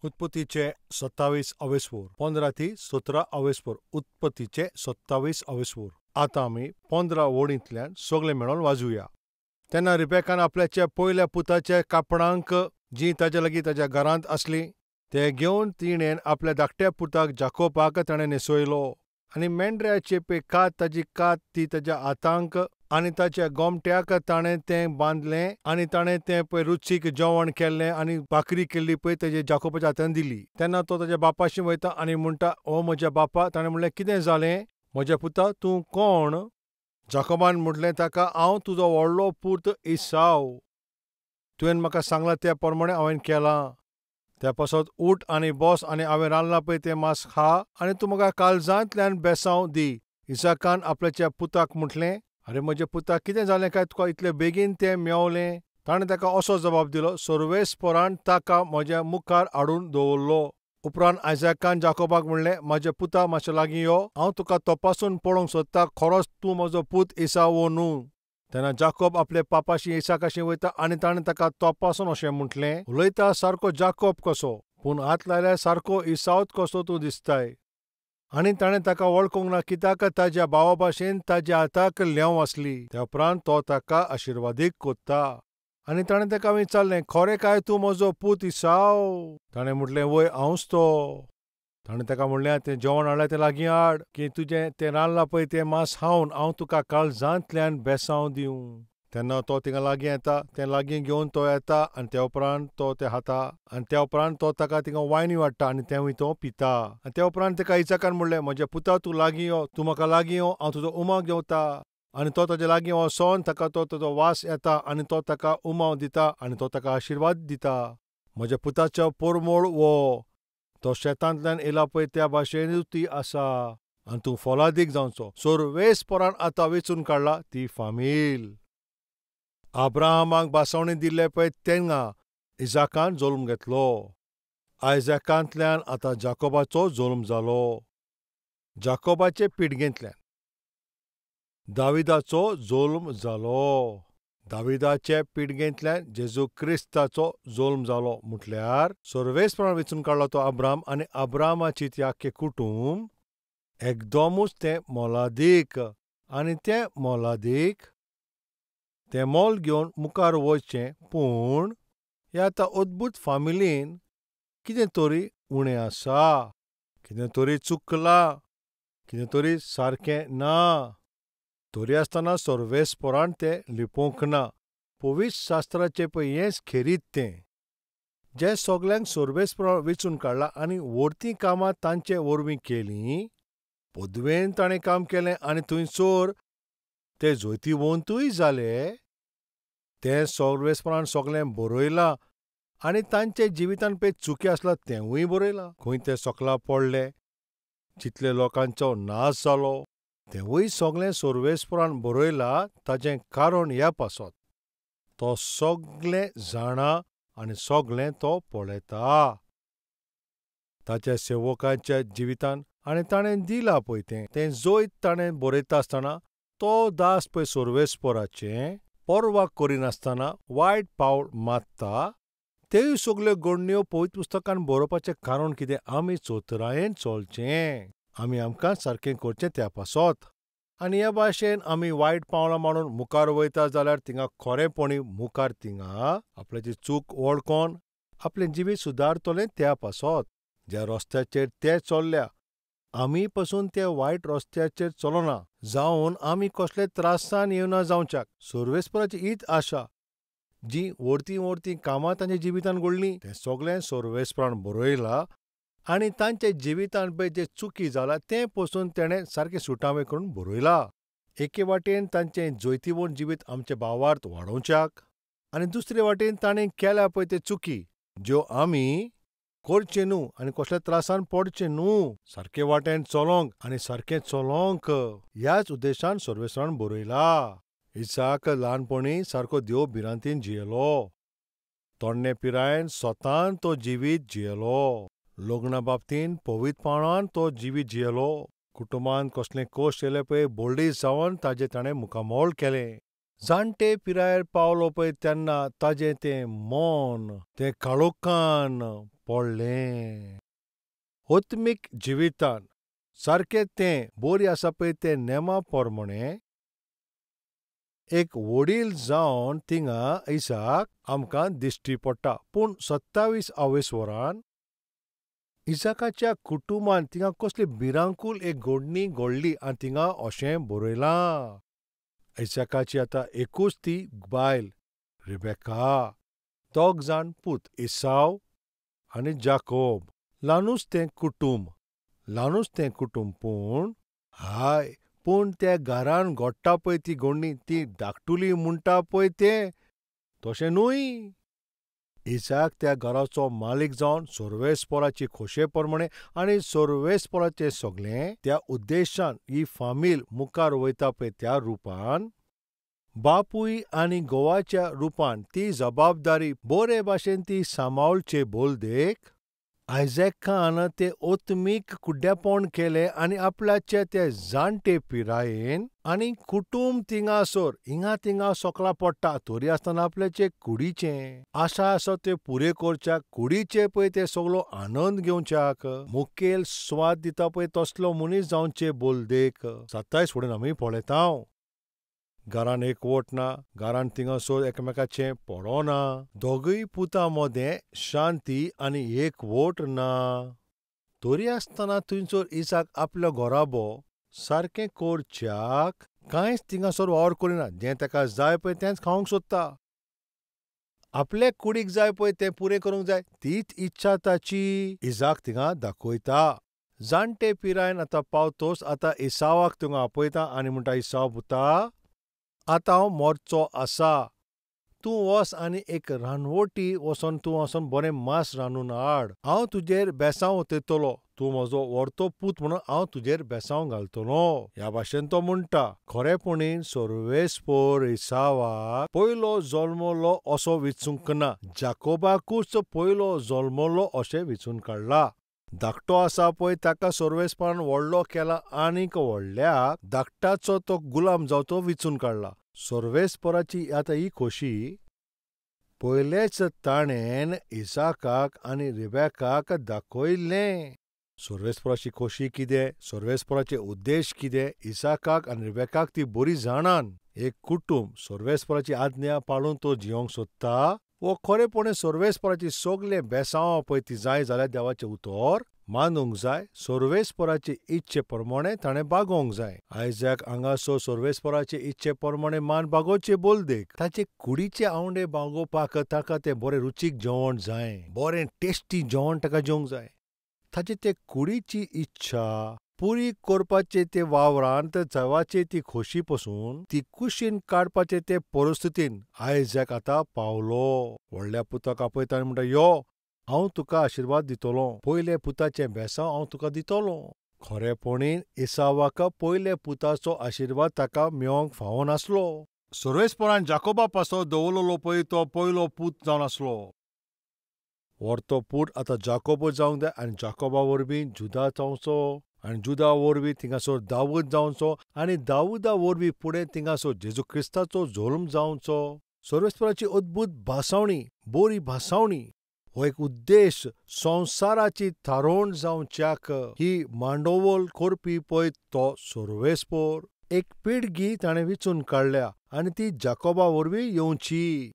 उत्पत्तीचे 27 अवेस्पूर 15 ती 17 अवेस्पूर उत्पत्तीचे 27 अवेस्पूर. आतां आमी 15 ओळींतल्यान सगळे मेळोन वाजूया. तेन्ना रिबेकान आपल्याच्या पयल्या पुताच्या कापणांक जीं ताचे लागीं ताच्या घरांत आसलीं ते घेवन तिणेन आपल्या धाकट्या पुताक जाकोबाक ताणें न्हेसयलो. आनी मेंढऱ्याचे कात ताची कात ती ताच्या हातांक आनी ताच्या गोमट्याक ताणें तें बांदलें आनी ताणें तें रुचीक जेवण केल्लें आनी भाकरी केल्ली तेजे जाकोबाच्या हातांत दिली. तेन्ना तो ताच्या बापाशी वयता आनी म्हणटा, ओ म्हज्या बापा. ताणें म्हणलें, कितें जालें म्हज्या पुता, तूं कोण? जाकोबान म्हणलें ताका, हांव तुजो व्हडलो पूत इसाव. तुवें म्हाका सांगलां त्या प्रमाणें हांवें केलां. त्या पासत उठ आनी बस आनी हांवें रांदलां तें मांस खा आनी तूं म्हाका काळजांतल्यान बेसांव दी. इसाकान आपल्याच्या पुताक म्हटलें, आरे म्हज्या पुता, कितें जालें काय तुका इतलें बेगीन तें मेवलें? ताणें ताका असो जबाब दिलो, सर्वेस्परान ताका म्हज्या मुखार हाडून दवरलो. उपरांत आयजाकान जाकोबाक म्हणलें, म्हज्या पुता मातशें लागीं यो, हांव तुका तपासून पळोवंक सोदतां खरोच तूं म्हजो पूत इसाव वो न्हू. तेन्ना जाकोब आपल्या बापाशी इसाकाशी वयता आनी ताणें ताका तपासून अशें म्हटलें, उलयता सारको जाकोब कसो, पूण हात लायल्यार सारको इसावच कसो तूं दिसताय. आनी ताणें ताका वळखूंक ना, कित्याक ताच्या भावा भाशेन ताच्या हाताक ल्हेंव आसली. त्या उपरांत तो ताका आशिर्वादीक कोत्ता. आनी ताणें ताका विचारलें, खरें काय तूं म्हजो पूत इसाव? ताणें म्हटलें, वय, हांवूच तो. ताणें ताका म्हणलें, तें जेवण हाडलां तें लागीं हाड, की तुजें तें रांदलां तें मांस खावन हांव तुका काळजांतल्यान बेसांव दिवं. तेन्ना तो थिंगा लागीं येता, तें लागीं घेवन तो येता आनी त्या उपरांत तो तें खाता. आनी त्या उपरांत तो ताका थिंगा वायन वाडटा आनी तेंवूय तो पिता. आनी त्या उपरांत ताका इसाकान म्हणलें, म्हज्या पुता, तूं लागीं यो, तूं म्हाका लागीं यो, हांव तुजो उमाक घेवता. आनी तो ताचे लागीं वचोन ताका ताजो वास येता आनी तो ताका उमाव दिता आनी तो ताका आशिर्वाद दिता. म्हज्या पुताचो पोरमोळ वो, तो शेतांतल्यान येयला त्या भाशेनूच ती आसा. आनी तूं फलादीक जावचो. सर्वेस्परान आतां वेंचून काडला ती फामील. अब्राहमाक बासवणी दिल्ले तेन्ना इसाकान जल्म घेतलो. आयजाकांतल्यान आतां जाकोबाचो जल्म जालो. जाकोबाचे पिडगेंतल्यान दाविदाचो जल्म जालो. दाविदाचे पिडगेंतल्यान जेजू क्रिस्ताचो जल्म जालो. म्हटल्यार सर्वेस्परान वेंचून काडलो तो अब्राहम आनी अब्राहमाची ती आख्खें कुटूंब एकदमूच तें मोलादीक. आनी तें मोलादीक तें मोल घेवन मुखार वचचें, पूण ह्या आतां अद्भुत फामिलीन कितें तरी उणें आसा, कितें तरी चुकलां, कितें तरी सारकें ना. तरी आसतना सर्वेस्परान तें लिपोवंक ना. पवित्र शास्त्राचें हेंच खेरीत तें, जें सगल्यांक सर्वेस्परान वेंचून काडलां आनी व्हडतीं कामां तांचे वरवीं केलीं. पदवेन ताणें काम केलें आनी थंयसर ते जोतीवंतूय जाले. तें सर्वेस्परान सगळें बरयलां आनी तांचे जिवितांत चुकी आसला तेंवूय बरयलां. खंय ते सकला पडले, जितले लोकांचो नाश जालो, तेंवूय सगळें सर्वेस्परान बरयलां. ताचें कारण ह्या पासत, तो सगळें जाणा आनी सगळें तो पळयता. ताच्या सेवकाच्या जिवितांत आनी ताणें दिलां तें जैत ताणें बरयता आसतना तो दास सर्वेस्पराचें परवा करिनासतना वायट पावल मारता. त्योय सगल्यो गडण्यो पवित्र पुस्तकांत बरोवपाचें कारण कितें? आमी चोतरायेन चलचें, आमी आमकां सारकें करचें त्या पासत. आनी ह्या भाशेन आमी वायट पावलां मारून मुखार वयता जाल्यार थिंगा खरेंपणी मुखार थिंगा आपल्याची चूक वळखोन आपलें जिवीत सुदारतलें त्या पासत. ज्या रस्त्याचेर ते चल्ल्या, आमी पासून त्या वायट रस्त्याचेर चलोना जावन आमी कसले त्रासान येवना जावच्याक. सर्वेस्पराची हीच आशा. जीं व्हडतीं कामां तांच्या जिवितांत घडलीं तें सगळें सर्वेस्परान बरयलां आनी तांचे जिवितांत जे चुकी जाल्या तें पसून तेणें सारकें सुटावे करून बरयलां. एके वाटेन तांचें जैतिवंत जिवीत आमच्या भावार्थ वाडोवच्याक आनी दुसरे वाटेन ताणें केल्या ते चुकी, ज्यो आमी करचे न्हू आनी कसल्या त्रासान पडचें न्हू. सारके वाटेन चलोंक आनी सारकें चलोंक, ह्याच उद्देशान सर्वेस्परान बरयलां. इसाक ल्हानपणी सारको देव भिरांतीन जियेलो. तोंडणे पिरायेन स्वतान तो जिवीत जियेलो. लग्ना बाबतींत पवित्रपणान तो जिवीत जियेलो. कुटुंबांत कसले कश्ट येले बोल्डीस जावन ताजें ताणें मुखामोल केलें. जाणटे पिरायेर पावलो तेन्ना ताजें तें मन, तें काळोखान पडलें. आत्मीक जिवितांत सारकें तें बरी आसा पळय ते नेमा पोरमोणें एक वडील जावन थिंगा इसाक आमकां दिश्टी पडटा. पूण 27 वरान इसाकाच्या कुटुंबान थिंगा कसली भिरांकूळ एक घडणी घडली आनी थिंगा अशें बरयलां. इसाकाची आतां एकूच ती बायल रिबेका. 2 जाण पूत इसाव आनी जाकोब. ल्हानूच तें कुटूंब पूण त्या घरान घडटा पळय ती घडणी ती धाकटुली म्हणटा पळय तें तशें न्हय. इसाक त्या घराचो मालीक जावन सर्वेस्पराची खोशे प्रमाणें आनी सर्वेस्पराचें सगळें त्या उद्देशान ही फामील मुखार वयता पळय त्या रुपान बापूय आनी घोवाच्या रुपान ती जबाबदारी बरे भाशेन ती सांबाळचे बोलदेक आयझॅकान तें आत्मीक कुड्डेपण केलें आनी आपल्याचे ते जाणटे पिरायेन आनी कुटूंब हिंगा थिंगा सोकला पडटा तरी आसतना आपल्याचे कुडीचें आशा आसा त्यो पुरे करच्याक कुडीचे पळय ते सगळो आनंद घेवच्याक मुखेल स्वाद दिता पळय तसलो मनीस जावचे बोलदेक 27 फुडें आमी पळयतांव. घरान एकवट ना, घरान थिंगासोर एकामेकाचें पडोना, दोगूय पुतां मोदें शांती आनी एकवट ना. तरी आसतना थंयसर इसाक आपलो घोराबो सारकें करच्याक कांयच थिंगासोर वावर करिना. जें ताका जाय पळय तेंच खावंक सोदता. आपले कुडीक जाय पळय तें पुरें करूंक जाय तीच इच्छा ताची इसाक थिंगा दाखयता. जाणटे पिरायेन आतां पावतोच आतां इसावाक थिंगा आपयता आनी म्हणटा इसाव पुता आतां हांव मोरचो आसा. तूं वच आनी एक रानवटी वचोन तूं वचोन बरें मांस रांदून हाड. हांव तुजेर बेसांव ओतयतलों. तूं म्हजो व्हडतो पूत म्हणून हांव तुजेर बेसांव घालतलों. ह्या भाशेन तो म्हणटा. खरेपणीन सर्वेस्पर इसावाक पयलो जल्मलो असो विचूंक ना. जाकोबाकूच पयलो जल्मलो अशें विचून काडला. धाकटो आसा पळय ताका सर्वेस्परान व्हडलो केला आनीक व्हडल्याक धाकटाचो तो गुलाम जावचो विचून काडला. सर्वेस्पराची आतां ही खोशी पयलेच ताणेन इसाकाक आनी रिबेकाक दाखयल्लें. सर्वेस्पराची खोशी कितें, सर्वेस्पराचे उद्देश कितें, इसाकाक आनी रिबेकाक ती बरी जाणान. एक कुटूंब सर्वेस्पराची आज्ञा पाळून तो जियोंक सोदता वो खरेपणी सर्वेस्पराची सगळें बेसांवां पळय ती जाय जाल्यार देवाचें उतर मानूंक जाय. सर्वेस्पराचे इच्छे प्रमाणें ताणें बागोवंक जाय. आयजॅक हांगासर सर्वेस्पराचे इच्छे प्रमाणें मान बागोवचे बोलदेक ताचे कुडीचे आवंडे बागोवपाक ताका तें बरें रुचीक जेवण जाय. बरें टेस्टी जेवण ताका जेवंक जाय. ताची ते कुडीची इच्छा पुरी करपाचे ते वावरांत देवाचे ती खोशी पसून ती कुशीन काडपाचे ते परिस्थितीन आयजॅक आतां पावलो. व्हडल्या पुताक आपयता आनी म्हणटा यो हांव तुका आशिर्वाद दितलों. पयले पुताचें बेसांव हांव तुका दितलों. खरेपणीन इसावाक पयले पुताचो आशिर्वाद ताका मेळोवंक फावो नासलो. सर्वेस्परान जाकोबा पासो दवरलोलो पळय तो पयलो पूत जावन आसलो. व्हडतो पूत आतां जाकोब जावंक जाय आनी जाकोबा वरवीं जुदा जावचो आनी जुदा वरवीं थिंगासर दाऊद जावचो आनी दाऊदा वरवीं फुडें थिंगासर जेजू क्रिस्ताचो जल्म जावचो. सर्वेस्पराची अद्भुत भासावणी, बरी भासावणी हो एक उद्देश संवसाराची थारोवण जावच्याक ही मांडोवल करपी पळय तो सर्वेस्पर एक पिळगी ताणें विचून काडल्या आनी ती जाकोबा वरवीं येवची.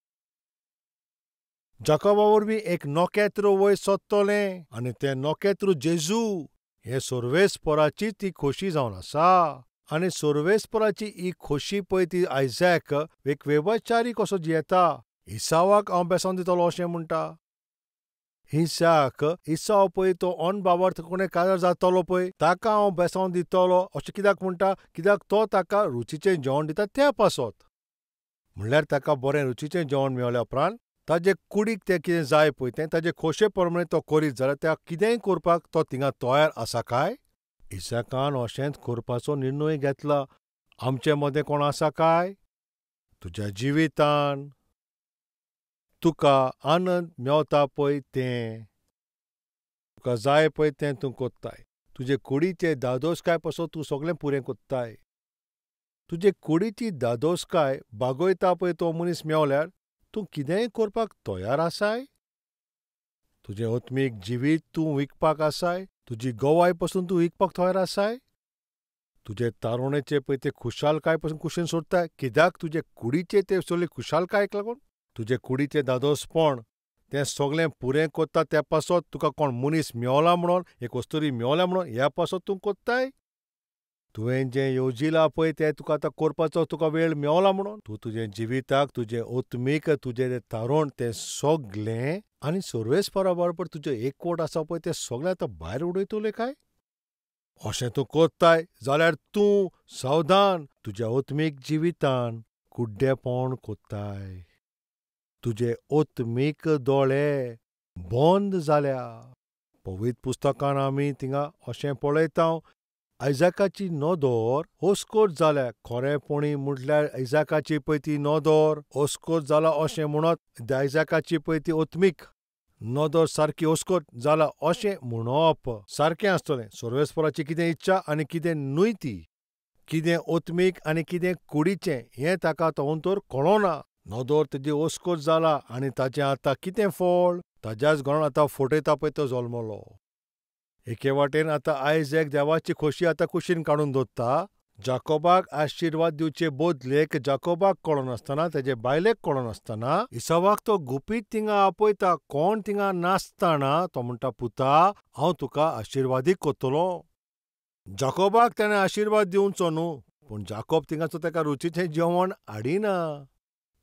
जाकोबा वरवीं एक नोकेत्र वयर सोदतलें आनी तें नोकेत्र जेजू हे सर्वेस्पराची ती खोशी जावन आसा. आनी सर्वेस्पराची ही खोशी पळय ती आयजॅक एक वेवचारी कसो जियेता. इसावाक हांव बेसांव दितलों अशें म्हणटा. इसाव पळय तो अन्न बाबार्थ कोणें काजार जातलो पळय ताका हांव बेसांव दितलों अशें कित्याक म्हणटा कित्याक तो ताका रुचीचें जेवण दिता त्या पासत. म्हणल्यार ताका बरें रुचीचें जेवण मेळ्ळ्या उपरांत ताजे कुडीक तें कितें जाय पळय तें ताजे खोशे प्रमाणें तो करीत जाल्यार त्या कितेंय करपाक तो थिंगा तयार आसा काय. इसाकान अशेंच करपाचो निर्णय घेतला. आमचे मदें कोण आसा काय? तुज्या जिवितान तुका आनंद मेवता पळय तें, तुका जाय पळय तें तूं कोत्ताय. तुजे कुडीचे दादोसकाय पासो तूं सगळें पुरें कोत्ताय. तुजे कुडीची दादोसकाय बागयता पळय तो मनीस मेवल्यार तूं कितेंय करपाक तयार आसाय? तुजें ओत्मीक जिवीत तूं विकपाक आसाय? तुजी गोवाय पासून तूं विकपाक तयार आसाय? तुजे तारुणेचे पळय ते खुशालकाय पासून कुशीन सोडताय? कित्याक तुजे कुडीचे ते सगळे खुशालकायेक लागून? तुजे कुडीचें दादोसपण तें सगळें पुरें कोत्ता त्या पासत तुका कोण मनीस मेवला म्हणून, एक वस्तुरी मेवल्या म्हणून ह्या पासत तूं कोत्ताय? तुवें जें येवजिलां पळय तें तुका आतां करपाचो तुका वेळ मेवला म्हणून? तूं तुजें जिविताक तुजें ओत्मीक तुजें तें तारुण तें सगळें आनी सर्वेस्परा बरोबर तुजें एकवट आसा पळय तें सगळें आतां भायर उडयतले काय? अशें तूं कोत्ताय जाल्यार तूं सावधान, तुज्या ओत्मीक जिवितांत कुड्डेपण कोत्ताय. तुजे ओत्मीक दोळे बंद जाल्या. पवित्र पुस्तकांत आमी थिंगा अशें पळयतांव, आयजाकाची नदर ओस्कोट जाल्या. खरेपणी म्हटल्यार आयजाकाची पळय ती नदर ओस्कोट जाला अशें म्हणत आयजाकाची पळय ती ओत्मीक नदर सारकी ओस्कोट जाला अशें म्हणप सारकें आसतलें. सर्वेस्पराची कितें इच्छा आनी कितें न्हय ती, कितें ओत्मीक आनी कितें कुडीचें हें ताका तर कळना. नदर तेजी ओस्कोट जाला आनी ताचें आतां कितें फळ? ताज्याच घरांत आतां फटयता पळय तो जल्मलो. एके वाटेन आतां आयझॅक देवाची खोशी आतां कुशीन काडून दवरता. जाकोबाक आशिर्वाद दिवचे बदलेक जाकोबाक कळनासतना तेजे बायलेक कळनासतना इसावाक तो गुपीत थिंगा आपयता. कोण थिंगा नासतना तो म्हणटा, पुता हांव तुका आशिर्वादीक कोत्तलों. जाकोबाक ताणें आशिर्वाद दिवचो न्हू, पूण जाकोब थिंगाचो ताका रुचीचें जेवण हाडिना.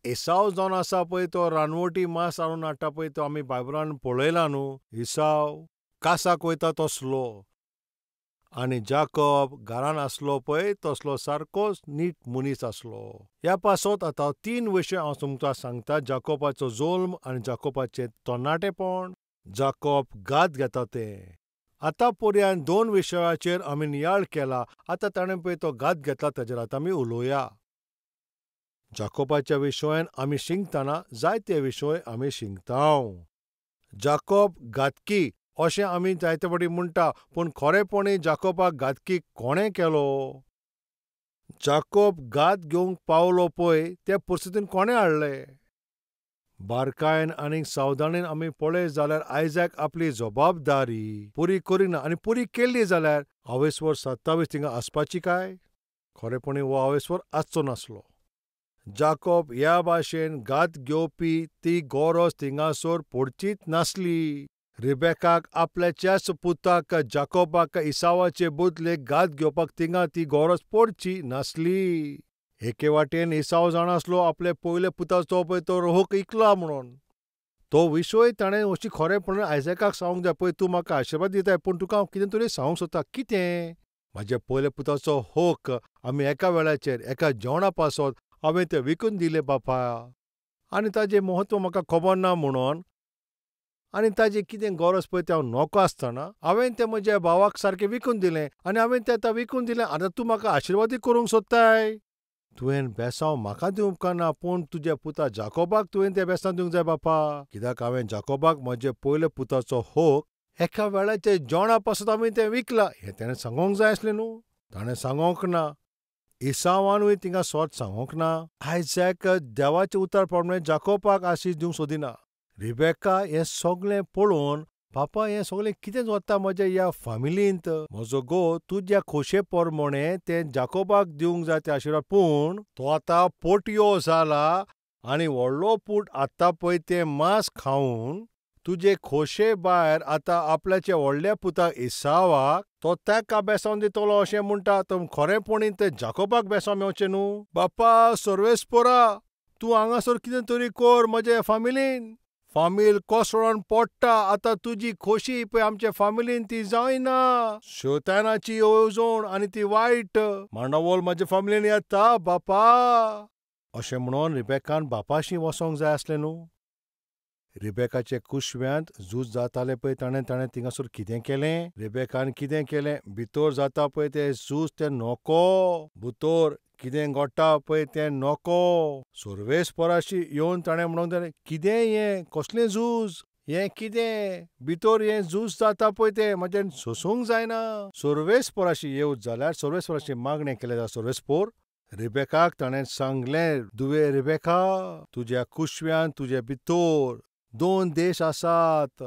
इसाव जावन आसा पळय तो रानवटी मांस हाडून हाडटा पळय तो आमी बायबलांत पळयला न्हू. इसाव कासाक वयता तसलो आनी जाकोब घरान आसलो पळय तसलो सारकोच नीट मनीस आसलो. ह्या पासत आतां 3 विशय हांव तुमकां सांगता. जाकोबाचो जल्म आनी जाकोबाचें तरणाटेपण, जाकोब गाद घेता तें. आतां पर्यंत 2 विशयाचेर आमी नियाळ केला. आतां ताणें पळय तो गाद घेतला ताचेर आतां आमी उलोवया. जाकोबाच्या विशयान आमी शिंगतना जायते विशय आमी शिंगताव. जाकोब घातकी अशें आमी जायते फावटी म्हणटा, पूण खरेपणी जाकोबाक घातकी कोणें केलो? जाकोब घात घेवंक पावलो पळय ते परिस्थितीन कोणें हाडले? बारकायेन आनी सावधानीन आमी पळयत जाल्यार आयझॅक आपली जबाबदारी पुरी करिना आनी पुरी केल्ली जाल्यार आवेस्वर 27 थिंगा आसपाची काय? खरेपणी हो आवेस्वर आसचो नासलो. जाकोब ह्या भाशेन घात घेवपी ती गरज थिंगासर पडचीच नासली. रिबेकाक आपल्याच्याच पुताक जाकोबाक इसावाचे बदलेक घात घेवपाक थिंगा ती गरज पडची नासली. एके वाटेन इसाव जाणासलो आपले पयले पुताचो पळय तो रोहूक इकला म्हणून. तो विशय ताणें अशी खरेपणान आयझॅकाक सांगूंक जाय, पळय तूं म्हाका आशिर्वाद दिताय पूण तुका हांव कितें तरी सांगूंक सोदतां. कितें? म्हाज्या पयल्या पुताचो होक आमी एका वेळाचेर एका जेवणा पासत हांवें तें विकून दिलें बापा, आनी ताजें म्हत्व म्हाका खबर ना म्हणून आनी ताजी कितें गरज पळय तें हांव नोको आसतना हांवें तें म्हज्या भावाक सारकें विकून दिलें आनी हांवें तें आतां विकून दिलें. आतां तूं म्हाका आशिर्वादीक करूंक सोदताय? तुवें बेसांव म्हाका दिवंक उपकारना, पूण तुज्या पुता जाकोबाक तुवें तें बेसांव दिवंक जाय बापा. कित्याक हांवें जाकोबाक म्हज्या पयल्या पुताचो होक एका वेळाचेर जेवणा पासत हांवें तें विकलां हें ताणें सांगोंक जाय आसलें न्हू. ताणें सांगोंक ना. इसावानूय थिंगा सोत सांगोंक ना. आयझॅक देवाचें उतर प्रमाणें जाकोबाक आशीश दिवंक सोदिना. रिबेका हें सगळें पळोवन, बापा हें सगळें कितें जाता म्हज्या ह्या फामिलींत? म्हजो घोव तुज्या खोशे प्रमाणें तें जाकोबाक दिवंक जाय तें आशिर्वाद, पूण तो आतां पोटयो जाला आनी व्हडलो पूट आतां पळय तें मांस खावन तुजे खोशे भायर आतां आपल्याच्या व्हडल्या पुताक इसावाक तो ताका बेसांव दितलो अशें म्हणटा. तो खरेपणीन तें जाकोबाक बेसांव मेवचें न्हू. बापा सर्वेस्परा, तूं हांगासर कितें तरी कर म्हज्या फामिलीन. फामील कोसळोन पडटा. आतां तुजी खोशी पळय आमचे फामिलीन ती जायना. शैतानाची येवजण आनी ती वायट मांडावळ म्हाज्या फामिलीन येता बापा. अशें म्हणोन रिबेकान बापाशी वसोंक जाय आसलें न्हू. रिबेकाचे कुशव्यांत झूज जातालें पळय ताणें थिंगासर कितें केलें? रिबेकान कितें केलें? भितर जाता पळय तें झूज तें नोको. भितर कितें घडटा पळय तें नोको. सर्वेस्पराशी येवन ताणें म्हणूंक जाय, कितें हें? कसलें झूज? हें कितें? भितर हें झूज जाता पळय तें म्हाज्यान सोंसूंक जायना. सर्वेस्पराशी येवत जाल्यार सर्वेस्पराशी मागणें केलें जाल्यार सर्वेस्पर रिबेकाक ताणें सांगलें, दुवे रिबेका, तुज्या कुशव्यांत तुजे भितर 2 देश आसात.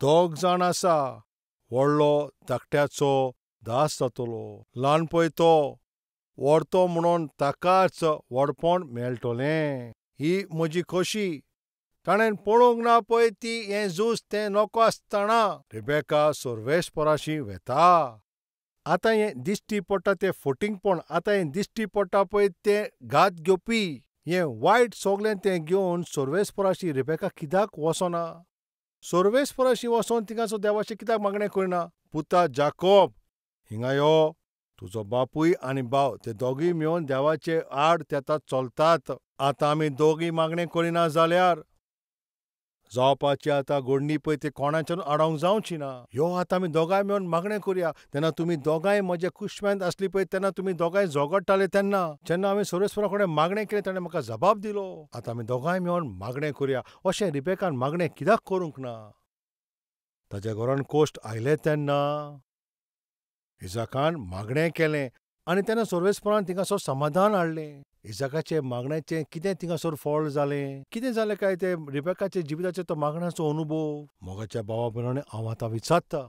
दोग जाण आसा, व्हडलो धाकट्याचो दास जातलो. ल्हान पळय तो व्हरतो म्हणून ताकाच व्हडपण मेळटलें. ही म्हजी खोशी. ताणें पळोवंक ना पळय ती हें झूज तें नोको आसतना रेबेका सोर्वेस्पोराशी वेता. आतां हें दिश्टी पडटा तें फटींगपण, आतां हें दिश्टी पडटा पळय तें घात घेवपी, हें वायट सगळें तें घेवन सोर्वेस्पोराशी रेबेका कित्याक वचना? सोर्वेस्पोराशी वचोन थिंगासो देवाचें कित्याक मागणें करिना? पुता जाकोब, हिंगा यो. तुजो बापूय आनी भाव ते दोगूय मेळून देवाचे आड तेतात चलतात. आतां आमी दोगूय मागणें करिना जाल्यार जावपाची आतां घडणी पळय ती कोणाच्यान आडोंक जावची ना. यो आतां आमी दोगांय मेळून मागणें करुया. तेन्ना तुमी दोगांय म्हजे कुश्म्यांत आसली पळय तेन्ना तुमी दोगांय झगडटाले तेन्ना जेन्ना हांवें सोर्वेस्पोरा कडेन मागणें केलें ताणें म्हाका जबाब दिलो. आतां आमी दोगांय मेळून मागणें करुया. अशें रिबेकान मागणें कित्याक करूंक ना? ताच्या घरांत कोश्ट आयले तेन्ना इसाकान मागणें केलें आनी तेन्ना सोर्वेस्पोरान थिंगासोर समाधान हाडलें. इसाकाचे मागणेचें कितें थिंगासोर फळ जालें? कितें जालें काय ते रिबेकाचे जिविताचो तो मागण्याचो अनुभव? मोगाच्या भावा भयणांनो, हांव आतां विचारतां,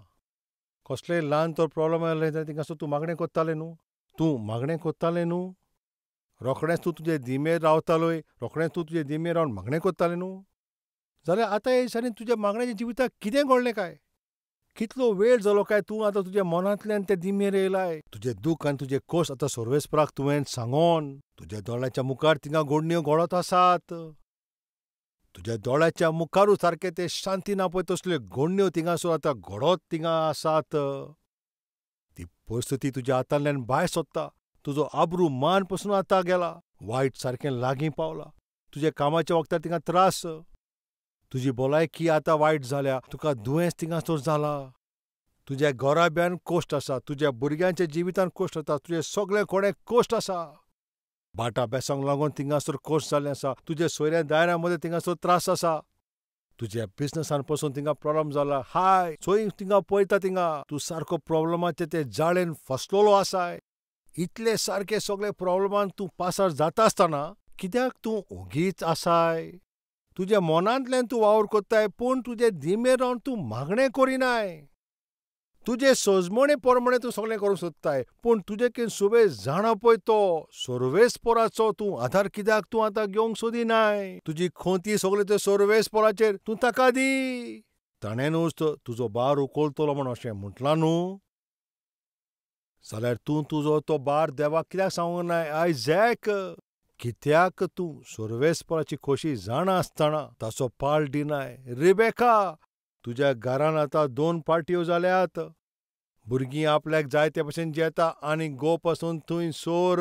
कसलेय ल्हान तर प्रॉब्लेम आयले जाल्यार थिंगासोर तूं मागणें कोत्तालें न्हू? तूं मागणें कोत्तालें न्हू? रोखडेंच तूं तुजे दिमेर रावतालोय, रोखडेंच तूं तुजे दिमेर रावन मागणें कोत्तालें न्हू? जाल्यार आतां हे दिसांनी तुज्या मागण्याच्या जिविताक कितें घडलें काय? कितलो वेळ जालो काय तूं आतां तुज्या मनांतल्यान ते दिमेर येयलाय? तुजें दूख आनी तुजे खोस आतां सोर्वेस्पराक तुवें सांगोन तुज्या दोळ्याच्या मुखार थिंगा घडण्यो घडत आसात. तुज्या दोळ्याच्या मुखारूच सारके ते शांती ना पळय तसल्यो घडण्यो थिंगासोर आतां घडत थिंगा आसात. ती परिस्थिती तुज्या हातांतल्यान भायर सरता. तुजो आबरू मान पसून आतां गेला. वायट सारकें लागीं पावलां. तुजे कामाच्या वखदार थिंगा त्रास. तुजी भलायकी आतां वायट जाल्या. तुका दुयेंस थिंगासोर जाला. तुज्या घोराब्यान कोश्ट आसा. तुज्या भुरग्यांच्या जिवितांत कोश्ट आसा. तुजे सगळे कोडे कोश्ट आसा. भाटा बेसांक लागून थिंगासोर कोश्ट जाल्लें आसा. तुजे सोयऱ्या दायऱ्यां मदें थिंगासोर त्रास आसा. तुज्या बिझनसान पसून थिंगा प्रॉब्लेम जाला. हाय चोय थिंगा पळयता थिंगा तूं सारको प्रॉब्लेमाचे ते जाळेन फसलोलो आसाय. इतले सारके सगळे प्रॉब्लेमान तूं पासार जाता आसतना कित्याक तूं ओगीच आसाय? तुज्या मनांतल्यान तूं वावर कोत्ताय पूण तुजे दिमेर रावन तूं मागणें करिनाय. तुजे सोजमणे पोरमणें तूं सगळें करूंक सोदताय पूण तुजे कडेन सुबेज जाणा पळय तो सोर्वेस्पोराचो तूं आदार कित्याक तूं आतां घेवंक सोदिनाय? तुजी खोंती सगळी ते सोर्वेस्पोराचेर तूं ताका दी. ताणें न्हूच तुजो भार उखलतलो म्हूण अशें म्हटलां न्हू? जाल्यार तूं तुजो तो भार देवाक कित्याक सांगूंक नाय? आयजॅक, कित्याक तूं सोर्वेस्पोराची खोशी जाणा आसतना ताचो पाळ दिनाय? रेबेका, तुज्या घरांत आतां 2 पार्ट्यो जाल्यात. भुरगीं आपल्याक जाय ते भशेन जेता आनी घोव पासून थंय सोर.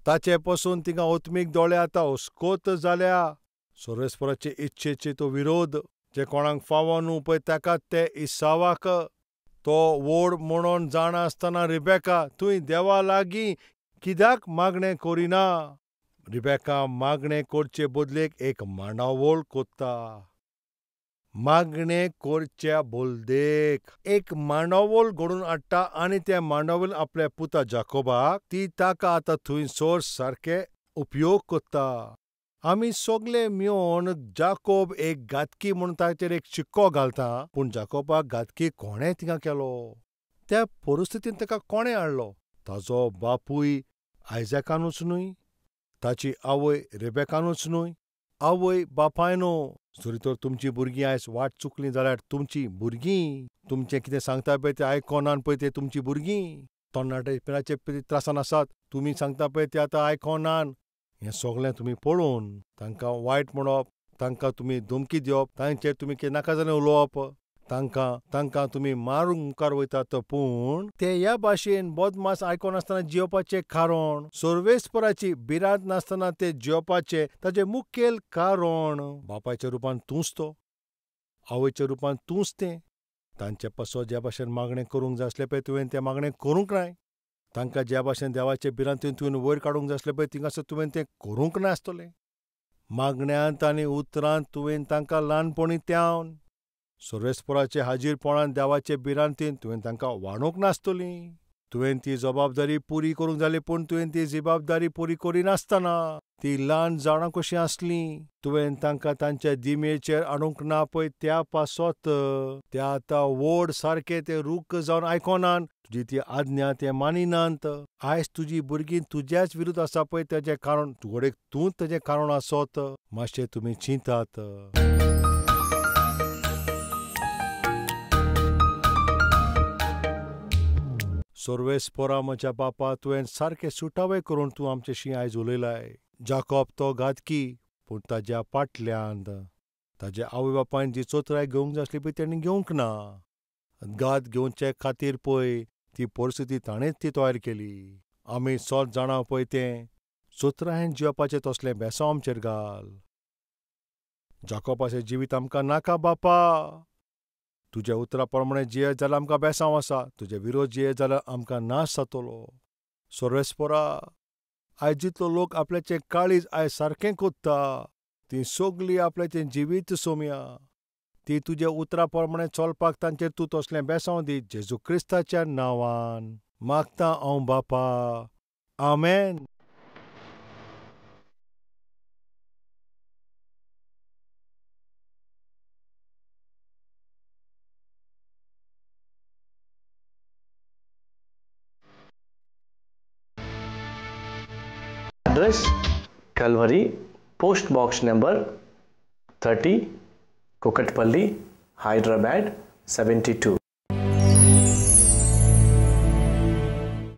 ताचे पासून थिंगा ओतमीक दोळे आतां हुस्कोत जाल्या. सोर्वेस्पोराचे इच्छेचे तो विरोध. जे कोणाक फावो न्हू पळय ताकाच ते इसावाक तो व्हड म्हणून जाणा आसतना रेबेका तुवें देवा लागीं कित्याक मागणें करिना? रेबेका मागणें करचे बदलेक एक मांडावळ कोत्ता. मागणें करच्या बोलदेक एक मांडावळ घडोवन हाडटा आनी ते मांडावळीन आपल्या पुता जाकोबाक ती ताका आतां थंयसर सारके उपयोग कोत्ता. आमी सगळे मेळून जाकोब एक घातकी म्हणून ताचेर एक शिक्को घालता पूण जाकोबाक घातकी कोणें थिंगा केलो? त्या परिस्थितींत ताका कोणें हाडलो? ताचो बापूय आयजॅकानूच न्हय? ताची आवय रेबेकानूच न्हय? आवय बापाय न्हू. जरी तर तुमचीं भुरगीं आयज वाट चुकलीं जाल्यार तुमचीं भुरगीं तुमचें कितें सांगता पळय तें आयकोनान पळय तें तुमचीं भुरगीं तरणाटे पिराचे त्रासान आसात. तुमी सांगता पळय तें आतां आयकोनान. हें सगळें तुमी पळोवन तांकां वायट म्हणप, तांकां तुमी धमकी दिवप, तांचेर तुमी कितें नाका जालें उलोवप, तांकां तुमी मारूंक मुखार वयतात पूण ते ह्या भाशेन बदमास आयकोनासतना जियोपाचें कारण, सोर्वेस्पोराची भिरांत नासतना ते जियोपाचें ताचें मुखेल कारण बापायच्या रुपान तूंच तो, आवयच्या रुपान तूंच तें. तांचे पासो ज्या भाशेन मागणें करूंक जाय आसलें पळय तुवें तें मागणें करूंक नाय. तांकां ज्या भाशेन देवाचे भिरांतीन तुवें वयर काडूंक जाय आसलें पळय थिंगासर तुवें तें करूंक नासतलें. मागण्यांत आनी उतरांत तुवें तांकां ल्हानपणी त्यावन सोर्वेस्पोराचे हाजीरपणान देवाचे भिरांतीन तुवें तांकां वाडोवंक नासतलीं. तुवें ती जबाबदारी पुरी करूंक जाली पूण तुवें ती जबाबदारी पुरी करिनासतना ती ल्हान झाडां कशीं आसलीं, तुवें तांकां तांच्या दिमेचेर हाडूंक ना पळय त्या पासत. ते आतां व्हड सारके ते रूख जावन आयकोनात, तुजी ती आज्ञा ते मानिनात. आयज तुजीं भुरगीं तुज्याच विरुद्ध आसा पळय तेजें कारण घोडेक तूंच तेजें कारण आसत. मातशें तुमी चिंतात. सर्वेस्परा म्हज्या बापा, तुवें सारकें सुटावे करून तूं आमचेशी आयज उलयलाय. जाकोब तो घातकी, पूण ताच्या फाटल्यान ताच्या आवय बापायन जी चोत्राय घेवंक जाय आसली पळय तेणी घेवंक ना. घात घेवचे खातीर पळय ती परिस्थिती ताणेंच ती तयार केली. आमी सोत जाणा पळय तें चोत्रायेन जियेवपाचें तसलें बेसांव आमचेर घाल. जाकोबाचें जिवीत आमकां नाका बापा. तुज्या उतरा प्रमाणें जियेत जाल्यार आमकां बेसांव आसा, तुजे विरोध जियेत जाल्यार आमकां नाश जातलो. सर्वेस्परा, आयज जितलो लोक आपल्याचें काळीज आयज सारकें कोत्ता, तीं सगळीं आपल्याचें जिवीत सोंवया. ती तुज्या उतरा प्रमाणें चलपाक तांचेर तूं तसलें बेसांव दी, जेजू क्रिस्ताच्या नांवान मागतां हांव बापा. आमेन. Address Calvary, Post Box number 30, Kukatpalli, Hyderabad 72.